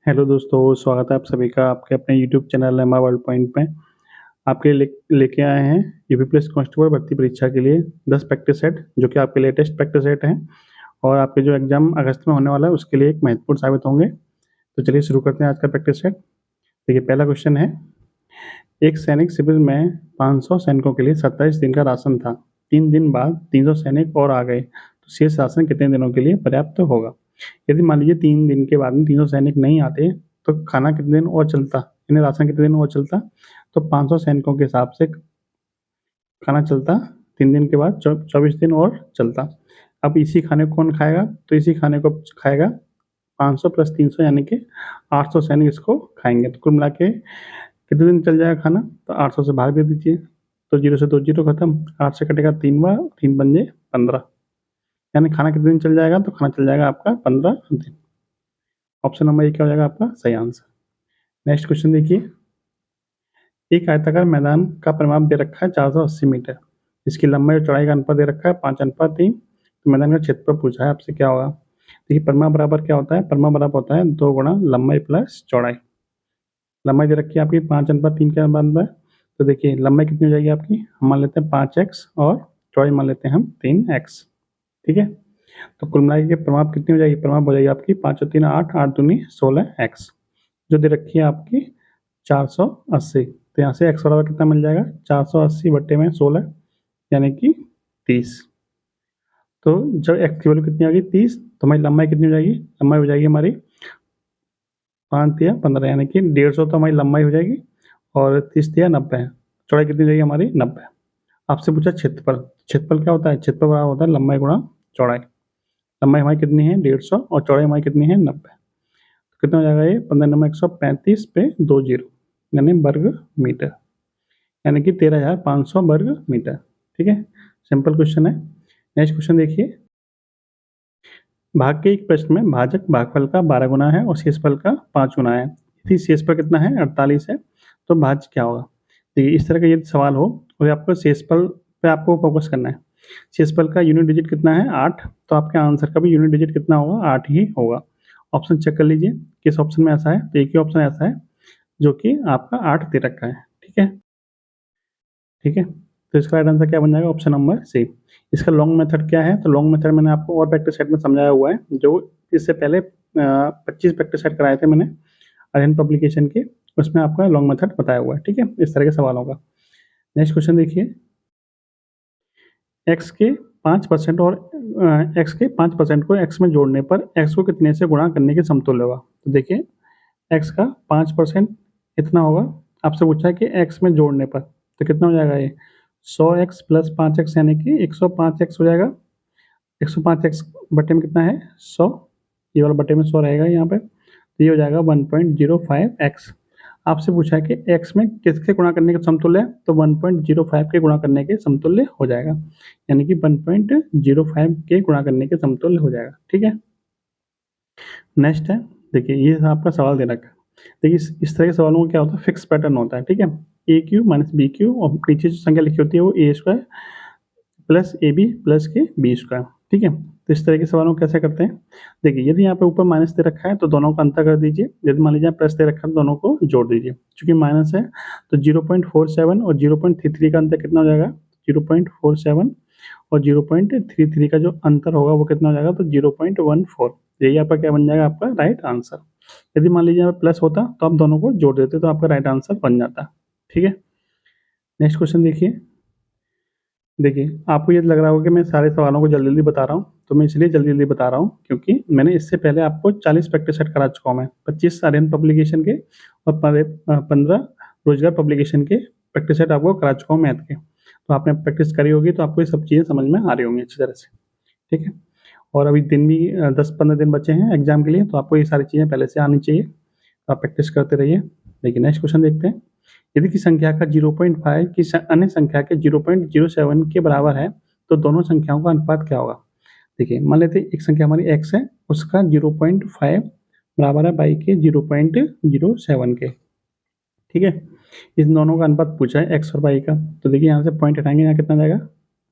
Hello दोस्तों, स्वागत है आप सभी का आपके अपने YouTube channel MR world point पे। आपके लेके आए हैं यूपी पुलिस कांस्टेबल भर्ती परीक्षा के लिए 10 प्रैक्टिस सेट, जो कि आपके लेटेस्ट प्रैक्टिस सेट हैं और आपके जो एग्जाम अगस्त में होने वाला है उसके लिए एक महत्वपूर्ण साबित होंगे। तो चलिए शुरू करते हैं आज का प्रैक्टिस सेट। देखिए, पहला क्वेश्चन है, एक सैनिक शिविर में 500 सैनिकों के लिए 27 दिन का राशन था। 3 दिन बाद 300 सैनिक और आ गए, तो शेष राशन कितने दिनों के लिए पर्याप्त होगा? यदि मान लीजिए 3 दिन के बाद में 300 सैनिक नहीं आते तो खाना कितने दिन और चलता, यानी राशन कितने दिन और चलता? तो 500 सैनिकों के हिसाब से खाना चलता 3 दिन के बाद 24 दिन और चलता। अब इसी खाने को कौन खाएगा? तो इसी खाने को खाएगा 500 प्लस 300 यानी कि 800 सैनिक इसको खाएंगे। तो कुल मिला के कितने दिन चल जाएगा खाना? तो 800 से भाग दे दीजिए, तो 0 से 2 जीरो खत्म, 8 से कटेगा 3 बार, 3 पंजे 15, यानी खाना कितने दिन चल जाएगा? तो खाना चल जाएगा आपका 15 दिन। ऑप्शन नंबर ए क्या हो जाएगा आपका सही आंसर। नेक्स्ट क्वेश्चन देखिए, एक आयताकार मैदान का परिमाप दे रखा है 480 मीटर, इसकी लंबाई और चौड़ाई का अनुपात दे रखा है 5:3। तो मैदान का क्षेत्रफल पूछा है आपसे, क्या होगा? देखिए, परिमाप बराबर क्या होता है? परिमाप बराबर होता है 2 गुणा लंबाई प्लस चौड़ाई। लंबाई दे रखी है आपकी 5:3 के अनुपात में। तो देखिए लंबाई कितनी हो जाएगी आपकी, हम मान लेते हैं 5x और चौड़ाई मान लेते हैं हम 3x। ठीक है, तो कुल मिला के परिमाप कितनी हो जाएगी? परिमाप हो जाएगी आपकी 5 और 3 8, 8 दूनी 16x, जो दे रखी है आपकी 480। तो यहाँ से x बराबर कितना मिल जाएगा? 480 बट्टे में 16 यानी कि 30। तो जब x की वैल्यू कितनी आ गई 30, तो हमारी लंबाई कितनी हो जाएगी? लंबाई हो जाएगी हमारी 5 या 15, यानी कि 150 तो हमारी लंबाई हो जाएगी और 30 या 90, चौड़ाई कितनी हो जाएगी हमारी 90। आपसे पूछा क्षेत्रफल। क्षेत्रफल क्या होता है? क्षेत्रफल बराबर होता है लंबाई गुणा चौड़ाई। लंबाई हमारी कितनी है 150 और चौड़ाई हमारी कितनी है 90। तो कितना हो जाएगा ये 15 नंबर 135 पे 2 जीरो, यानी वर्ग मीटर, यानी कि 13,500 वर्ग मीटर। ठीक है, सिंपल क्वेश्चन है। नेक्स्ट क्वेश्चन देखिए, भाग के एक प्रश्न में भाजक भागफल का 12 गुना है और शेषफल का 5 गुना है। यदि शेषफल कितना है 48 है, तो भाज्य क्या होगा? देखिए, इस तरह का यदि सवाल हो तो आपको शेषफल पे आपको फोकस करना है। शेषफल का यूनिट डिजिट कितना है 8, तो आपके आंसर का भी यूनिट डिजिट कितना होगा 8 ही होगा। ऑप्शन चेक कर लीजिए किस ऑप्शन में ऐसा है। तो एक ही ऑप्शन ऐसा है जो कि आपका 8 दे रखा है। ठीक है, ठीक है, तो इसका राइट आंसर क्या बन जाएगा? Option number C. इसका लॉन्ग मेथड क्या है? तो लॉन्ग मेथड मैंने आपको और प्रैक्टिस सेट में समझाया हुआ है, जो इससे पहले 25 प्रैक्टिस सेट कराए थे मैंने अरिहंत पब्लिकेशन के, उसमें आपका लॉन्ग मेथड बताया हुआ है। ठीक है, इस तरह के सवालों का। नेक्स्ट क्वेश्चन देखिए, एक्स के 5% और एक्स के 5% को एक्स में जोड़ने पर एक्स को कितने से गुणा करने के समतुल्य होगा? तो देखिए, एक्स का 5% कितना होगा? आपसे पूछा है कि एक्स में जोड़ने पर, तो कितना हो जाएगा ये 100x प्लस 5x, यानी कि 105x हो जाएगा। 105x बटे में कितना है 100, ये वाला बटे में 100 रहेगा यहाँ पे, तो ये हो जाएगा 1.05x। आपसे पूछा है कि x में किसके गुणा करने के समतुल्य है? तो 1.05 के गुणा करने के समतुल्य हो जाएगा, यानी कि 1.05 के गुणा करने के समतुल्य हो जाएगा। ठीक है, नेक्स्ट है, देखिए ये आपका सवाल दे रखा है। देखिए इस तरह के सवालों में क्या होता है, फिक्स पैटर्न होता है। ठीक है, A Q minus B Q और नीचे जो संख्या लिखी होती है वो A square plus A B plus के बी स्क्वायर। ठीक है, तो इस तरह के सवालों को कैसे करते हैं? देखिए, यदि यहाँ पे ऊपर माइनस दे रखा है तो दोनों का अंतर कर दीजिए। यदि मान लीजिए प्लस दे रखा है तो दोनों को जोड़ दीजिए। चूंकि माइनस है तो 0.47 और 0.33 का अंतर कितना हो जाएगा? 0.47 और 0.33 का जो अंतर होगा वो कितना हो जाएगा? तो 0.14। यही आपका क्या बन जाएगा? आपका राइट आंसर। यदि मान लीजिए यहाँ प्लस होता तो आप दोनों को जोड़ देते तो आपका राइट आंसर बन जाता। ठीक है, नेक्स्ट क्वेश्चन देखिए। देखिए, आपको ये लग रहा होगा कि मैं सारे सवालों को जल्दी-जल्दी बता रहा हूँ, तो मैं इसलिए जल्दी-जल्दी बता रहा हूँ क्योंकि मैंने इससे पहले आपको 40 प्रैक्टिस सेट करा चुका हूँ मैं, 25 आर्यन पब्लिकेशन के और 15 रोजगार पब्लिकेशन के प्रैक्टिस सेट आपको करा चुका हूँ मैथ के। तो आपने प्रैक्टिस करी होगी तो आपको ये सब चीज़ें समझ में आ रही होंगी अच्छी तरह से। ठीक है, और अभी दिन भी 10-15 दिन बचे हैं एग्जाम के लिए, तो आपको ये सारी चीज़ें पहले से आनी चाहिए, तो आप प्रैक्टिस करते रहिए। देखिए नेक्स्ट क्वेश्चन देखते हैं, यदि किसी संख्या का 0.5 किसी अन्य संख्या के 0.07 के बराबर है तो दोनों संख्याओं का अनुपात क्या होगा? देखिए, मान लेते हैं एक संख्या हमारी x है, उसका 0.5 बराबर है y के 0.07 के। ठीक है, इन दोनों का अनुपात पूछा है x और y का। तो देखिए यहाँ से पॉइंट हटाएंगे, यहाँ कितना जाएगा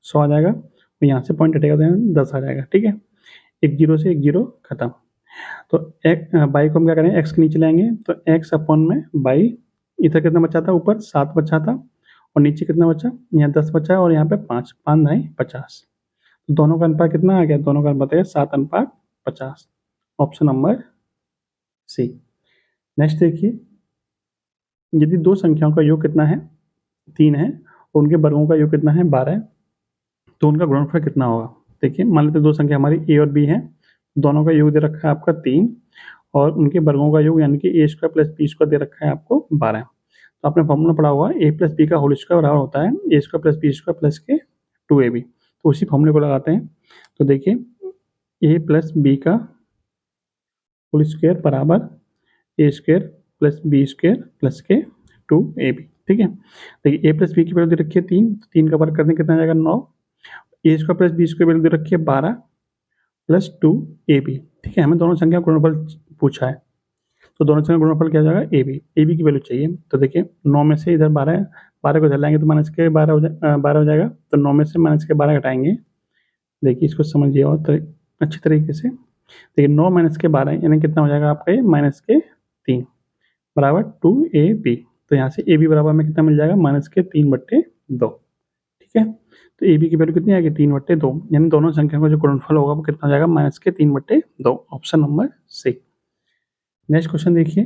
100 आ जाएगा, और यहाँ से पॉइंट हटेगा तो यहाँ 10 आ जाएगा। ठीक है, एक जीरो से एक जीरो खत्म। तो बाई को हम क्या करेंगे, एक्स के नीचे लाएंगे तो एक्स अपॉन में बाई, इधर कितना बचा था, ऊपर 7 बचा था और नीचे कितना बचा, यहाँ 10 बचा और यहाँ पे 5, 5 नहीं 50। तो दोनों का अनुपात कितना आ गया, दोनों का अनुपात है 7:50। Option number C. नेक्स्ट देखिए, यदि दो संख्याओं का योग कितना है, 3 है और उनके वर्गों का योग कितना है, 12 है, तो उनका गुणनफल कितना होगा। देखिए मान लेते दो संख्या हमारी ए और बी है, दोनों का योग दे रखा है आपका 3 और उनके वर्गों का योग यानी कि ए स्क्वायर प्लस बी स्क्वायर दे रखा है आपको 12। तो आपने फॉर्मूला पढ़ा हुआ है ए प्लस बी का होल स्क्वायर बराबर होता है A square plus B square plus के 2ab। तो उसी फॉर्मूले को लगाते हैं। तो देखिए ए प्लस बी का होल स्क्वायर बराबर A square plus B square plus के 2ab। ठीक है, देखिए ए प्लस बी की वैल्यू दे रखी है 3, 3 का वर्ग करने कितना जाएगा 9, A square plus B square value दे रखी है 12 प्लस 2ab। ठीक है, हमें दोनों संख्या का गुणनफल पूछा है, तो दोनों संख्या का गुणनफल क्या हो जाएगा ए बी की वैल्यू चाहिए। तो देखिए 9 में से इधर 12 को इधर लाएंगे तो माइनस के 12 हो जाएगा, तो 9 में से माइनस के 12 घटाएंगे। देखिए इसको समझिए और अच्छी तरीके से, देखिए 9 माइनस के 12 यानी कितना हो जाएगा आपका, ये माइनस के 3 बराबर 2ab। तो यहाँ से ए बी बराबर में कितना मिल जाएगा, माइनस के 3/2। ठीक है, तो ए बी की वैल्यू कितनी आएगी 3/2, यानी दोनों संख्याओं का जो गुणनफल होगा वो कितना हो जाएगा, माइनस के 3/2। Option number C. Next question देखिए,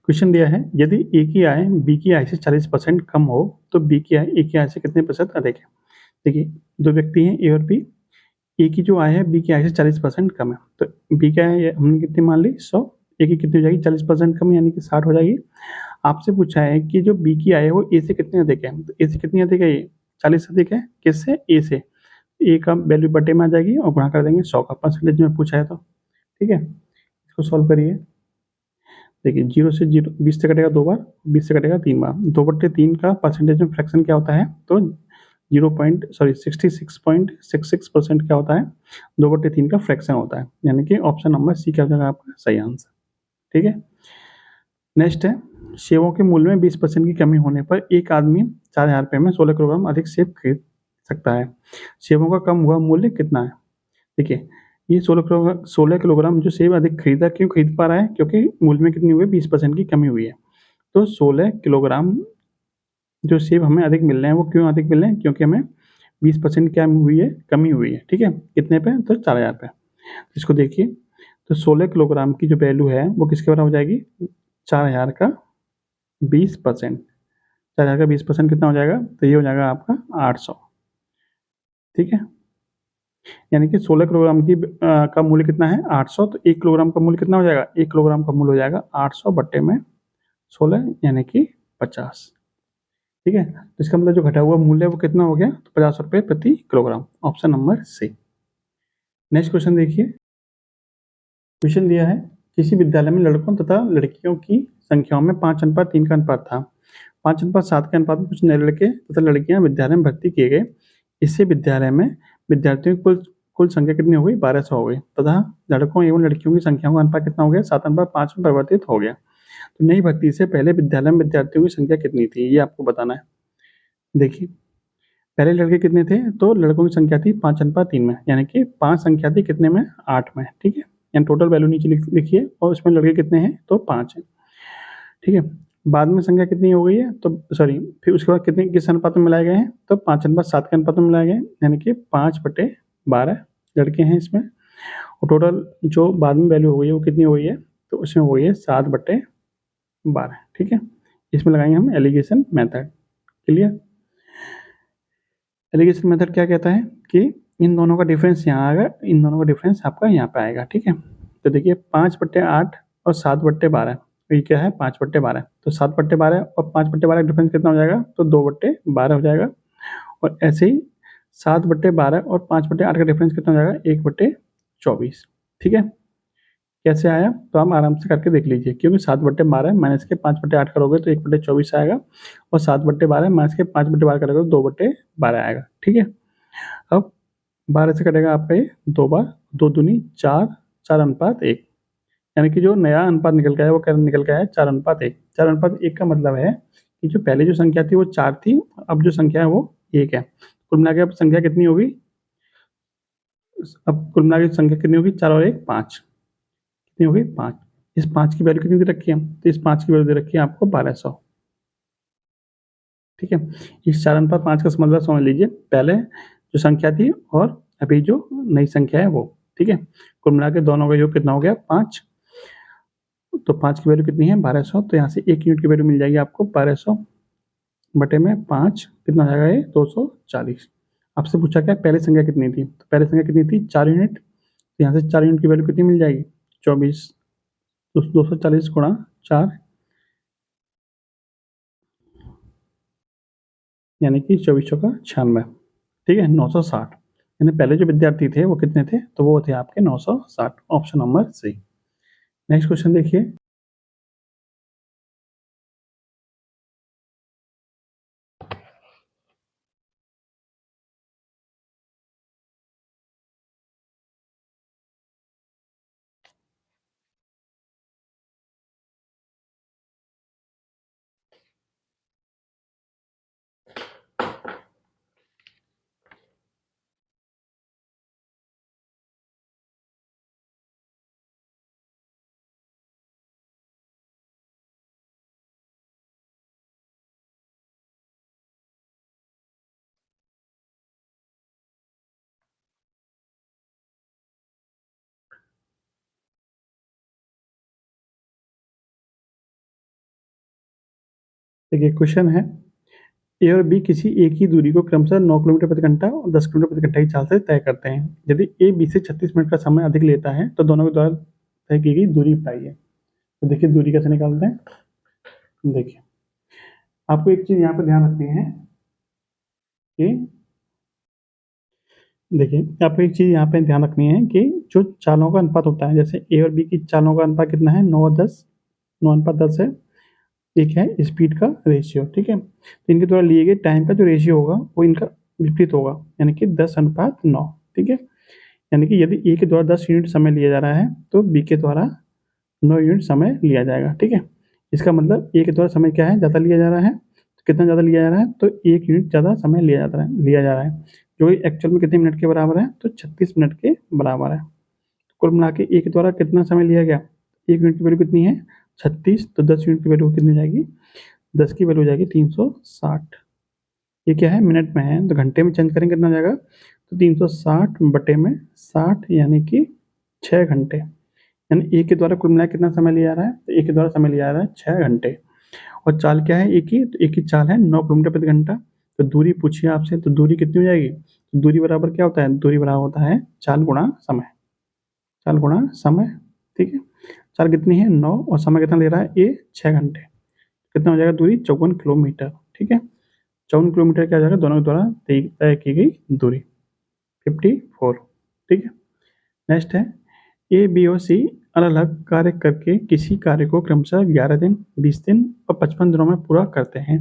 क्वेश्चन दिया है यदि ए की आय बी की आय से 40% कम हो तो बी की आय ए की आय से कितने प्रतिशत अधिक है। देखिए दो व्यक्ति हैं ए और बी, ए की जो आय है बी की आय से 40% कम है, तो बी की आय हमने कितनी मान ली 100, ए की कितनी हो जाएगी 40% कम यानी कि 60 हो जाएगी। आपसे पूछा है कि जो बी की आय है वो ए से कितनी अधिक है, तो ए से कितनी अधिक है, ये 40 अधिक है, किससे, ए से। ए का वैल्यू बटे में आ जाएगी और गुणा कर देंगे 100 का, परसेंटेज में पूछा है तो। ठीक है, इसको सॉल्व करिए। देखिए 0 से 20 से कटेगा 2 बार, 20 से कटेगा 3 बार, 2/3 का परसेंटेज में फ्रैक्शन क्या होता है, तो 66.66% क्या होता है, 2/3 का फ्रैक्शन होता है, यानी कि ऑप्शन नंबर सी क्या हो जाएगा आपका सही आंसर। ठीक है, नेक्स्ट है, सेबों के मूल्य में 20% की कमी होने पर एक आदमी 4,000 रुपये में 16 किलोग्राम अधिक सेब खरीद सकता है, सेबों का कम हुआ मूल्य कितना है। देखिए ये 16 किलोग्राम जो सेब अधिक खरीदा, क्यों खरीद पा रहा है, क्योंकि मूल्य में कितनी हुई है, 20% की कमी हुई है। तो 16 किलोग्राम जो सेब हमें अधिक मिल रहे हैं वो क्यों अधिक मिल रहे हैं, क्योंकि हमें 20% क्या हुई है, कमी हुई है। ठीक है, कितने पे, तो 4,000 पे। इसको देखिए, तो 16 किलोग्राम की जो वैल्यू है वो किसके बराबर हो जाएगी, 4,000 का 20%, 4,000 का 20% कितना हो जाएगा, तो ये हो जाएगा आपका 800। ठीक है, यानी कि 16 किलोग्राम की का मूल्य कितना है 800, तो 1 किलोग्राम का मूल्य कितना हो जाएगा, 1 किलोग्राम का मूल्य हो जाएगा 800 बट्टे में 16 यानी कि 50। ठीक है, तो इसका मतलब जो घटा हुआ मूल्य है वो कितना हो गया, तो 50 रुपये प्रति किलोग्राम। Option number C. Next question देखिए, क्वेश्चन दिया है किसी विद्यालय में लड़कों तथा लड़कियों की संख्याओं में 5:3 का अनुपात था, 5:7 के अनुपात में कुछ नए लड़के तथा लड़कियां विद्यालय में भर्ती किए गए, इससे विद्यालय में विद्यार्थियों की कुल संख्या कितनी हो गई, 1200 हो गई, तथा लड़कों एवं लड़कियों की संख्याओं का अनुपात कितना हो गया, 7:5 में परिवर्तित हो गया। तो नई भर्ती से पहले विद्यालय में विद्यार्थियों की संख्या कितनी थी, ये आपको बताना है। देखिए पहले लड़के कितने थे, तो लड़कों की संख्या थी 5:3 में, यानी कि 5 संख्या थी कितने में, 8 में। ठीक है, यानी टोटल वैल्यू नीचे लिखिए और उसमें लड़के कितने हैं, तो 5 है। ठीक है, बाद में संख्या कितनी हो गई है, तो सॉरी फिर उसके बाद कितने किस अनुपात में मिलाए गए हैं, तो 5:7 के अनुपात में मिलाए गए, यानी कि 5/12 लड़के हैं इसमें, और टोटल जो बाद में वैल्यू हो गई है वो कितनी हो गई है, तो उसमें हो गई है 7/12। ठीक है, इसमें लगाएंगे हम alligation method. Clear, alligation method क्या कहता है कि इन दोनों का डिफरेंस यहाँ आएगा, इन दोनों का डिफरेंस आपका यहाँ पे आएगा। ठीक है, तो देखिए 5/8 और 7/12, तो ये क्या है 5/12, तो 7/12 और 5/12 का डिफरेंस कितना हो जाएगा, तो 2/12 हो जाएगा, और ऐसे ही 7/12 और 5/8 का डिफरेंस कितना हो जाएगा, 1/24। ठीक है, कैसे आया, तो हम आराम से करके देख लीजिए, क्योंकि 7/12 माइनस के 5/8 करोगे तो 1/24 आएगा, और 7/12 माइनस के 5/12 करोगे तो 2/12 आएगा। ठीक है, अब 12 से कटेगा आपका ये 2 बार, 2 दूनी 4, 4:1, यानी कि जो नया अनुपात निकल के आया वो क्या निकल के आया, 4:1। 4:1 का मतलब है कि जो पहले जो संख्या थी वो 4 थी, अब जो संख्या है वो 1 है। कुल मिला के अब संख्या कितनी होगी, अब कुल मिला के संख्या कितनी होगी, 4 और 1 5, कितनी हो गई 5। इस 5 की वैल्यू कितनी दे रखी है, तो इस 5 की वैल्यू दे रखी है आपको 1200। ठीक है, इस 4:5 का मतलब समझ लीजिए, पहले जो संख्या थी और अभी जो नई संख्या है वो। ठीक है, कुल मिला के दोनों का योग कितना हो गया 5। तो 5 की वैल्यू कितनी है 1200, तो यहाँ से 1 यूनिट की वैल्यू मिल जाएगी आपको 1200 बटे में 5, कितना हो जाएगा ये 240। आपसे पूछा क्या पहले संख्या कितनी थी, तो पहले संख्या कितनी थी 4 यूनिट, तो यहाँ से 4 यूनिट की वैल्यू कितनी मिल जाएगी 24। तो 240 गुणा 4 यानी कि 2400 का 96। ठीक है, 960। यानी पहले जो विद्यार्थी थे वो कितने थे, तो वो थे आपके 960। Option number C. Next question देखिए। देखिए क्वेश्चन है, ए और बी किसी एक ही दूरी को क्रमशः 9 किलोमीटर प्रति घंटा और 10 किलोमीटर प्रति घंटा की चाल से तय करते हैं। यदि ए बी से 36 मिनट का समय अधिक लेता है तो दोनों के द्वारा तय की गई दूरी बताइए। तो देखिए दूरी कैसे निकालते हैं। देखिए आपको एक चीज यहाँ पर ध्यान रखनी है कि देखिए आपको एक चीज यहाँ पे ध्यान रखनी है कि जो चालों का अनुपात होता है, जैसे ए और बी की चालों का अनुपात कितना है 9:10, 9:10 है। एक है स्पीड का रेशियो। ठीक है, तो इनके द्वारा लिए गए टाइम का जो रेशियो होगा वो इनका विपरीत होगा, यानी कि 10:9। ठीक है, यानी कि यदि ए के द्वारा 10 यूनिट समय लिया जा रहा है तो बी के द्वारा 9 यूनिट समय लिया जाएगा। ठीक है, इसका मतलब ए के द्वारा समय क्या है ज़्यादा लिया जा रहा है, तो कितना ज़्यादा लिया जा रहा है, तो 1 यूनिट ज़्यादा समय लिया जा रहा है जो एक्चुअल में कितने मिनट के बराबर है, तो 36 मिनट के बराबर है। कुल मिला के ए के द्वारा कितना समय लिया गया, 1 यूनिट की वैल्यू कितनी है 36, तो 10 यूनिट की वैल्यू कितनी हो जाएगी, 10 की वैल्यू हो जाएगी 360। ये क्या है मिनट में है, तो घंटे में चेंज करेंगे कितना हो जाएगा, तो 360 बटे में 60 यानी कि 6 घंटे। यानी ए के द्वारा कुल मिला कितना समय लिया जा रहा है, तो ए के द्वारा समय लिया जा रहा है 6 घंटे। और चाल क्या है ए की, तो ए की चाल है 9 किलोमीटर प्रति घंटा। तो दूरी पूछिए आपसे, तो दूरी कितनी हो जाएगी, तो दूरी बराबर क्या होता है, दूरी बराबर होता है चाल गुणा समय। चाल गुणा समय। ठीक है, चाल कितनी है 9 और समय कितना ले रहा है ए 6 घंटे, कितना हो जाएगा दूरी 54 किलोमीटर। ठीक है, 54 किलोमीटर क्या हो जाएगा, दोनों के द्वारा तय की गई दूरी 54। ठीक है, नेक्स्ट है ए बी और सी अलग अलग कार्य करके किसी कार्य को क्रमशः 11 दिन, 20 दिन और 55 दिनों में पूरा करते हैं।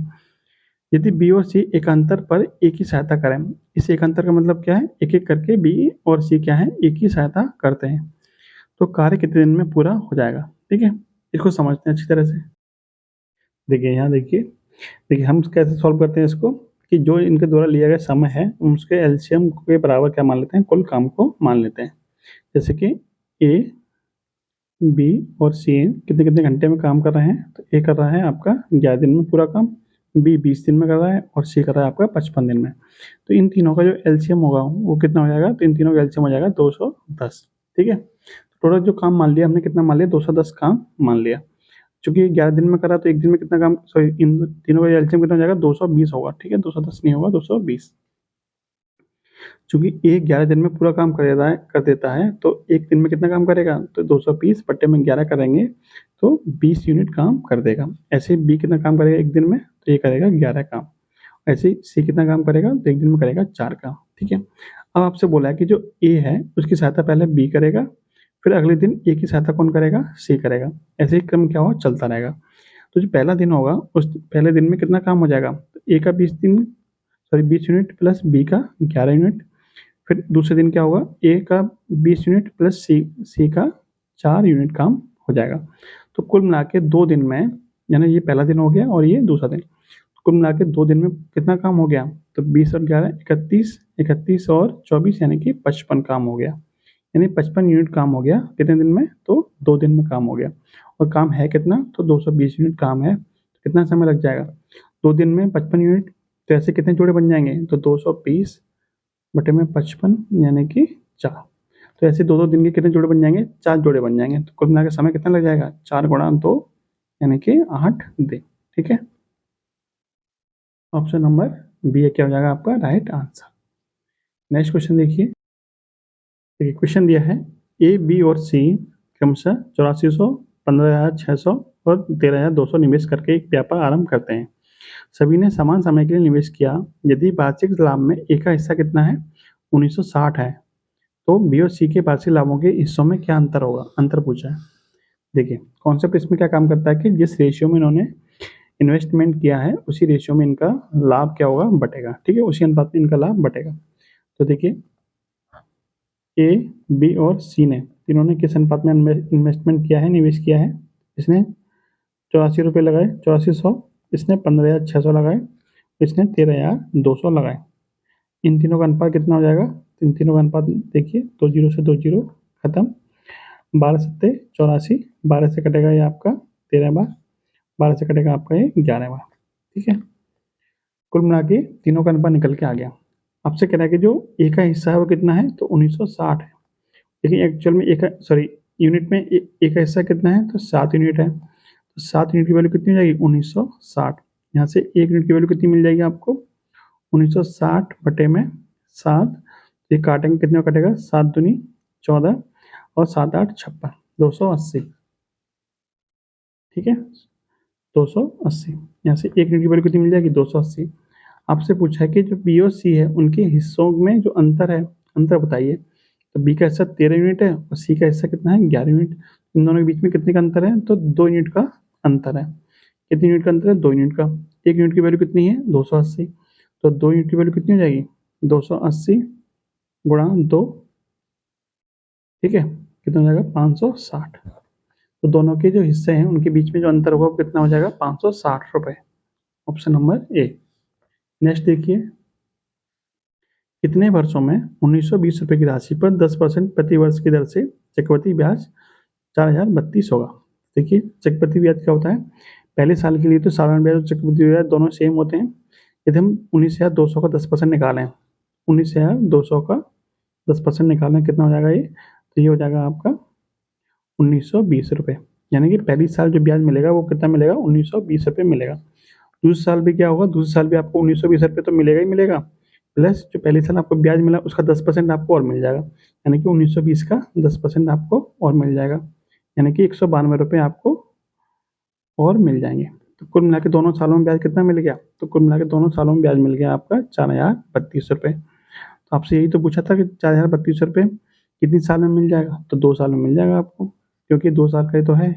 यदि बी और सी एकांतर पर एक ही सहायता करें, इस एकांतर का मतलब क्या है, एक एक करके बी और सी क्या है एक ही सहायता करते हैं, तो कार्य कितने दिन में पूरा हो जाएगा। ठीक है, इसको समझते हैं अच्छी तरह से। देखिए यहाँ देखिए, हम कैसे सॉल्व करते हैं इसको, कि जो इनके द्वारा लिया गया समय है उसके एलसीएम के बराबर क्या मान लेते हैं, कुल काम को मान लेते हैं। जैसे कि ए बी और सी कितने कितने घंटे में काम कर रहे हैं, तो ए कर रहा है आपका 11 दिन में पूरा काम, बी 20 दिन में कर रहा है और सी कर रहा है आपका 55 दिन में। तो इन तीनों का जो एलसीएम होगा वो कितना हो जाएगा, तो इन तीनों का एलसीएम हो जाएगा 210। ठीक है, टोटल जो काम मान लिया हमने, कितना मान लिया 210 काम मान लिया। चूंकि 11 दिन में करा तो एक दिन में कितना काम, सॉरी इन तीनों का एलसीएम कितना हो जाएगा 220 होगा। ठीक है, 210 नहीं होगा 220। चूंकि एक 11 दिन में पूरा काम कर देता है तो एक दिन में कितना काम करेगा, तो 220 बट्टे में 11 करेंगे तो 20 यूनिट काम कर देगा। ऐसे बी कितना काम करेगा एक दिन में, तो ये करेगा 11 काम। ऐसे सी कितना काम करेगा, तो एक दिन में करेगा 4 काम। ठीक है, अब आपसे बोला है कि जो ए है उसकी सहायता पहले बी करेगा, फिर अगले दिन ए की सहायता कौन करेगा, सी करेगा। ऐसे ही क्रम क्या हो चलता रहेगा। तो जो पहला दिन होगा उस पहले दिन में कितना काम हो जाएगा, तो ए का 20 यूनिट प्लस बी का 11 यूनिट। फिर दूसरे दिन क्या होगा, ए का 20 यूनिट प्लस सी का 4 यूनिट काम हो जाएगा। तो कुल मिला के 2 दिन में, यानी ये पहला दिन हो गया और ये दूसरा दिन, कुल मिला के 2 दिन में कितना काम हो गया, तो 20 और 11 31, 31 और 24 यानी कि 55 काम हो गया। यानी 55 यूनिट काम हो गया कितने दिन में, तो 2 दिन में काम हो गया। और काम है कितना, तो 220 यूनिट काम है, तो कितना समय लग जाएगा, 2 दिन में 55 यूनिट, तो ऐसे कितने जोड़े बन जाएंगे, तो 220 बटे में 55 यानी कि 4। तो ऐसे 2-2 दिन के कितने जोड़े बन जाएंगे, 4 जोड़े बन जाएंगे। तो कुल मिलाकर समय कितना लग जाएगा, 4 गुणा 2 यानी कि 8 दिन। ठीक है, ऑप्शन नंबर बी क्या हो जाएगा आपका राइट आंसर। नेक्स्ट क्वेश्चन देखिए, क्वेश्चन दिया है ए, बी और सी क्रमशः 8400, 15,600 और 13,200 निवेश करके एक व्यापार आरंभ करते हैं। सभी ने समान समय के लिए निवेश किया। यदि वार्षिक लाभ में ए का हिस्सा कितना है, 1960 है, तो बी और सी के वार्षिक लाभों के हिस्सों में क्या अंतर होगा, अंतर पूछा है। देखिए कॉन्सेप्ट इसमें क्या काम करता है कि जिस रेशियो में इन्होंने इन्वेस्टमेंट किया है उसी रेशियो में इनका लाभ क्या होगा, बटेगा। ठीक है, उसी अनुपात में इनका लाभ बटेगा। तो देखिए ए, बी और सी ने तीनों ने किस अनुपात में इन्वेस्टमेंट किया है, निवेश किया है। इसने 84 रुपये लगाए, 8400, इसने 15,600 लगाए, इसने 13,200 लगाए। इन तीनों का अनुपात कितना हो जाएगा, इन तीनों का अनुपात देखिए, 2 जीरो से 2 जीरो खत्म, 12 सत्ते 84, 12 से कटेगा ये आपका 13 बार, 12 से कटेगा आपका ये 11 बार। ठीक है, कुल मिला के तीनों का अनुपात निकल के आ गया। आपसे कह रहा है कि जो ए का हिस्सा है वो कितना है, तो 1960 है। लेकिन एक्चुअल में यूनिट में ए का हिस्सा कितना है, तो 7 यूनिट है। तो 7 यूनिट की वैल्यू कितनी हो जाएगी, 1960। यहाँ से 1 यूनिट की वैल्यू कितनी मिल जाएगी आपको, 1960 बटे में 7। ये काटेंगे, कितने का कटेगा, 7 दूनी 14 और 7 8 56, 280। ठीक है, 280। यहाँ से 1 यूनिट की वैल्यू कितनी मिल जाएगी, 280। आपसे पूछा है कि जो बी और सी है उनके हिस्सों में जो अंतर है, अंतर बताइए। तो बी का हिस्सा 13 यूनिट है और सी का हिस्सा कितना है, 11 यूनिट। इन दोनों के बीच में कितने का अंतर है, तो 2 यूनिट का अंतर है। कितने यूनिट का अंतर है, 2 यूनिट का। 1 यूनिट की वैल्यू कितनी है, 280। तो 2 यूनिट की वैल्यू कितनी हो जाएगी, 280 गुणा 2। ठीक है, कितना हो जाएगा, 560। तो दोनों के जो हिस्से हैं उनके बीच में जो अंतर होगा वो कितना हो जाएगा, 560 रुपये। Option number A. नेक्स्ट देखिए, कितने वर्षों में 1920 रुपये की राशि पर 10% प्रति वर्ष की दर से चक्रवृद्धि ब्याज 4,032 होगा। देखिए चक्रवृद्धि ब्याज क्या होता है, पहले साल के लिए तो साधारण ब्याज और चक्रवृद्धि ब्याज दोनों सेम होते हैं। यदि हम 19,200 का 10% निकालें, 19,200 का 10% निकालें, कितना हो जाएगा ये, तो ये हो जाएगा आपका 1920 रुपये। यानी कि पहली साल जो ब्याज मिलेगा वो कितना मिलेगा, 1920 रुपये मिलेगा। दूसरे साल भी क्या होगा, दूसरे साल भी आपको 1920 रुपये तो मिलेगा ही मिलेगा, प्लस जो पहले साल आपको ब्याज मिला उसका 10% आपको और मिल जाएगा। यानी कि 1920 का 10% आपको और मिल जाएगा, यानी कि 192 रुपये आपको और मिल जाएंगे। तो कुल मिला के दोनों सालों में ब्याज कितना मिल गया, तो कुल मिला के दोनों सालों में ब्याज मिल गया आपका 4,032 रुपये। तो आपसे यही तो पूछा था कि 4,032 रुपये कितनी साल में मिल जाएगा, तो 2 साल में मिल जाएगा आपको, क्योंकि 2 साल का ही तो है।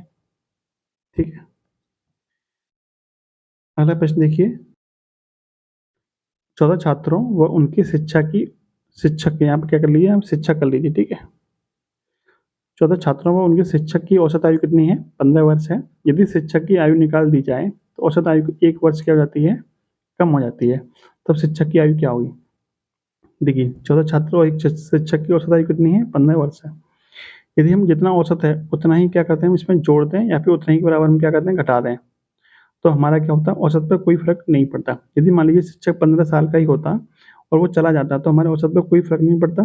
ठीक है, अगला प्रश्न देखिए, 14 छात्रों व उनकी शिक्षक यहाँ पर क्या कर लीजिए, आप शिक्षक कर लीजिए। ठीक है, 14 छात्रों व उनके शिक्षक की औसत आयु कितनी है, 15 वर्ष है। यदि शिक्षक की आयु निकाल दी जाए तो औसत आयु 1 वर्ष क्या हो जाती है, कम हो जाती है। तब शिक्षक की आयु क्या होगी, देखिए 14 छात्रों और एक शिक्षक की औसत आयु कितनी है, 15 वर्ष है। यदि हम जितना औसत है उतना ही क्या करते हैं इसमें जोड़ दें, या फिर उतना ही के बराबर हम क्या करते हैं घटा दें, तो हमारा क्या होता है, औसत पर कोई फर्क नहीं पड़ता। यदि मान लीजिए शिक्षक 15 साल का ही होता और वो चला जाता तो हमारे औसत पर कोई फर्क नहीं पड़ता।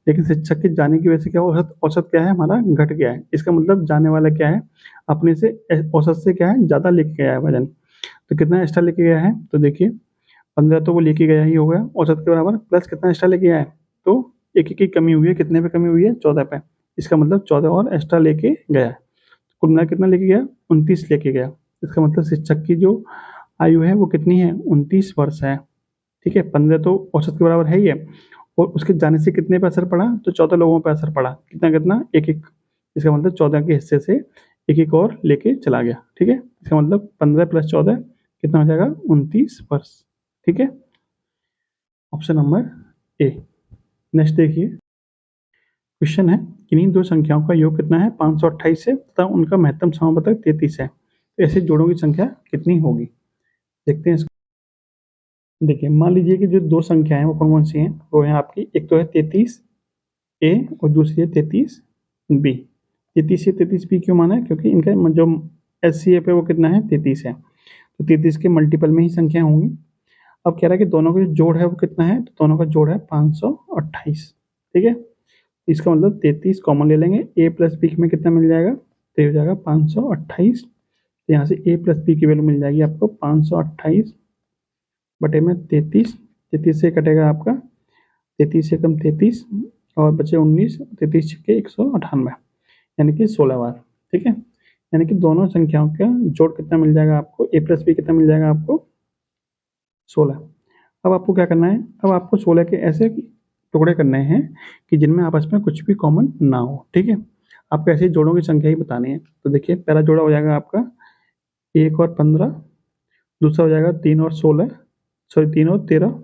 लेकिन शिक्षक के जाने की वजह से क्या औसत औसत क्या है, हमारा घट गया है। इसका मतलब जाने वाला क्या है, अपने से औसत से क्या है, ज़्यादा लेके गया है वजन। तो कितना एक्स्ट्रा लेके गया है, तो देखिए 15 तो वो लेके गया ही हो गया औसत के बराबर, प्लस कितना एक्स्ट्रा लेके गया है, तो एक एक की कमी हुई है, कितने पे कमी हुई है, 14 पे। इसका मतलब 14 और एक्स्ट्रा लेके गया है। कुल मिला कितना लेके गया, 29 लेके गया। इसका मतलब शिक्षक की जो आयु है वो कितनी है, 29 वर्ष है। ठीक है, 15 तो औसत के बराबर है ही है, और उसके जाने से कितने पे असर पड़ा, तो 14 लोगों पे असर पड़ा। कितना कितना, एक एक। इसका मतलब 14 के हिस्से से एक एक और लेके चला गया। ठीक है, इसका मतलब 15 प्लस 14 कितना हो जाएगा, 29 वर्ष। ठीक है, ऑप्शन नंबर ए। नेक्स्ट देखिए, क्वेश्चन है, किन्हीं दो संख्याओं का योग कितना है, 528 है तथा उनका महत्तम समापतक 33 है। तो ऐसे जोड़ों की संख्या कितनी होगी, देखते हैं इसको। देखिए मान लीजिए कि जो दो संख्याएं वो कौन कौन सी हैं, वो है आपकी, एक तो है 33 ए और दूसरी है 33 बी। 33 से 33 बी क्यों माना है? क्योंकि इनका जो एचसीएफ है वो कितना है? 33 है, तो 33 के मल्टीपल में ही संख्या होंगी। अब कह रहा है कि दोनों का जो जोड़ है वो कितना है? तो दोनों का जोड़ है 528। ठीक है, इसका मतलब 33 कॉमन ले लेंगे, ए प्लस बी में कितना मिल जाएगा? तो हो जाएगा 528। तो यहाँ से ए प्लस बी की वैल्यू मिल जाएगी आपको 528 बटे में 33। 33 से कटेगा आपका 33 से कम 33 और बचे 19, 33 के 198 यानी कि 16 बार। ठीक है, यानी कि दोनों संख्याओं का जोड़ कितना मिल जाएगा आपको? ए प्लस बी कितना मिल जाएगा आपको? 16। अब आपको क्या करना है? अब आपको 16 के ऐसे टुकड़े करने हैं कि जिनमें आपस में कुछ भी कॉमन ना हो। ठीक है, आपको ऐसे जोड़ों की संख्या ही बतानी है। तो देखिए, पहला जोड़ा हो जाएगा आपका 1 और 15, दूसरा हो जाएगा 3 और 16, सॉरी 3 और 13,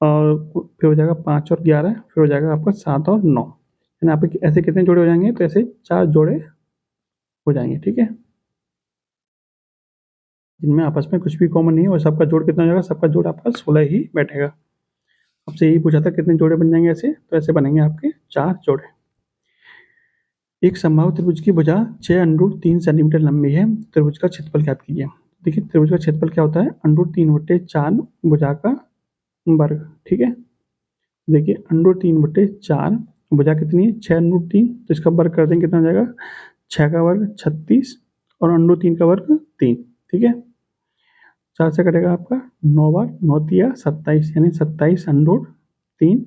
और फिर हो जाएगा 5 और 11, फिर हो जाएगा आपका 7 और 9। यानी आप ऐसे कितने जोड़े हो जाएंगे? तो ऐसे 4 जोड़े हो जाएंगे। ठीक है, जिनमें आपस में कुछ भी कॉमन नहीं है, और सबका जोड़ कितना हो जाएगा? सबका जोड़ आपका 16 ही बैठेगा। आपसे यही पूछा था कितने जोड़े बन जाएंगे ऐसे, तो ऐसे बनेंगे आपके 4 जोड़े। एक समबाहु त्रिभुज की भुजा 6√3 सेंटीमीटर लंबी है, त्रिभुज का क्षेत्रफल ज्ञात कीजिए। देखिए, त्रिभुज का क्षेत्रफल क्या होता है? √3/4 भुजा का वर्ग। ठीक है, देखिए √3/4 भुजा कितनी है? 6√3, तो इसका वर्ग कर देंगे, कितना हो जाएगा? 6 का वर्ग 36 और √3 का वर्ग 3। ठीक है, 4 से कटेगा आपका 9 बार, 9 तिया 27, यानी 27√3।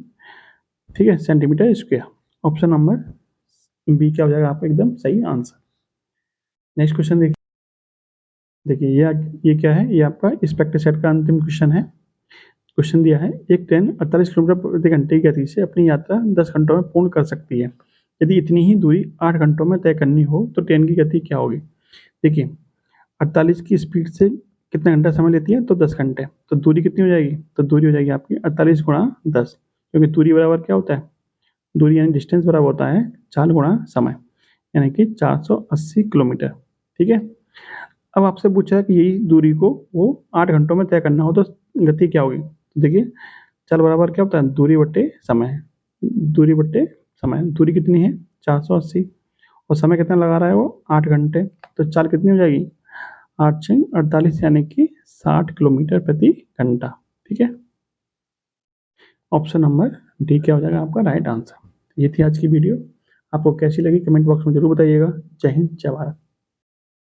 ठीक है, centimetre square. Option number B क्या हो जाएगा आपका एकदम सही आंसर। नेक्स्ट क्वेश्चन देखिए। देखिए ये क्या है? ये आपका इस प्रैक्टिस सेट का अंतिम क्वेश्चन है। क्वेश्चन दिया है, एक ट्रेन 48 किलोमीटर प्रति घंटे की गति से अपनी यात्रा 10 घंटों में पूर्ण कर सकती है। यदि इतनी ही दूरी 8 घंटों में तय करनी हो तो ट्रेन की गति क्या होगी? देखिए, 48 की स्पीड से कितना घंटा समय लेती है? तो 10 घंटे। तो दूरी कितनी हो जाएगी? तो दूरी हो जाएगी आपकी 48 गुणा 10, क्योंकि दूरी बराबर क्या होता है? दूरी यानी डिस्टेंस बराबर होता है 4 गुणा समय, यानी कि 480 किलोमीटर। ठीक है, अब आपसे पूछा है कि यही दूरी को वो 8 घंटों में तय करना हो तो गति क्या होगी? देखिए, 4 बराबर क्या होता है? दूरी बटे समय। दूरी बटे समय, दूरी कितनी है? 480, और समय कितना लगा रहा है वो? 8 घंटे। तो 4 कितनी हो जाएगी? 8 6 48, यानी कि 60 किलोमीटर प्रति घंटा। ठीक है, ऑप्शन नंबर डी क्या हो जाएगा आपका राइट आंसर। ये थी आज की वीडियो। आपको कैसी लगी कमेंट बॉक्स में जरूर बताइएगा। जय हिंद, जय भारत।